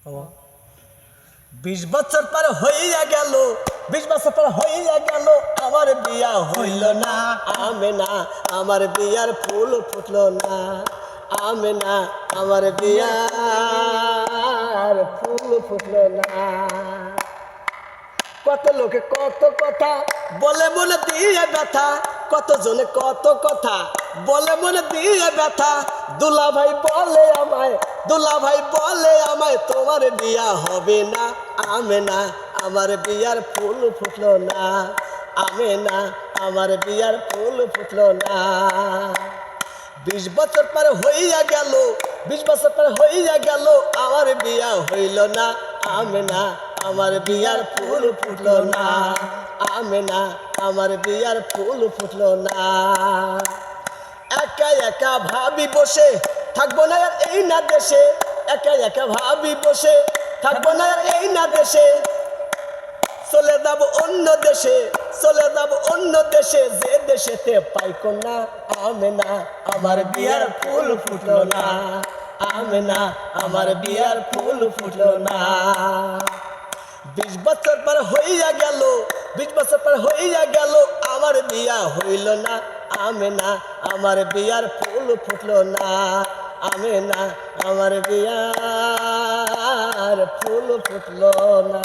20 বছর পর হইয়া গেল, 20 বছর পর হইয়া গেল, আমার বিয়া হইল না। আমেনা আমার বিয়ার ফুল ফুটলো না। আমেনা আমার বিয়ার ফুল ফুটলো না। কত লোকে কত কথা বলে মনে দিয়ে ব্যথা, কত জনে কত কথা বলে মনে দিয়ে ব্যথা। দুলা ভাই বলে আমায়, দুলা ভাই বলে আমায়, তোমার বিয়া হবে না। আমেনা আমার বিয়ার ফুল ফুটলো না। আমেনা আমার বিয়ার ফুল ফুটলো না। 20 বছর পর হইয়া গেল, 20 বছর পর হইয়া গেল, আমার বিয়া হইল না। আমেনা আমার বিয়ার ফুল ফুটলো না। আমেনা আমার বিয়ার ফুল ফুটলো না। একা একা ভাবি বসে থাকবো না আর এই না দেশে। একা একা ভাবি বসে থাকবো না আর এই না দেশে। চলে যাব অন্য দেশে, চলে যাব অন্য দেশে, যে দেশেতে পাইকো না। আমেনা আমার বিয়ার ফুল ফুটলো না। আমেনা আমার বিয়ার ফুল ফুটলো না। 20 বছর পর হইয়া গেল, 20 বছর পর হইয়া গেল, আমার বিয়া হইল না। আমেনা আমার বিয়ার ফুল ফুটলো না। আমেনা আমার বিয়ার ফুল ফুটলো না।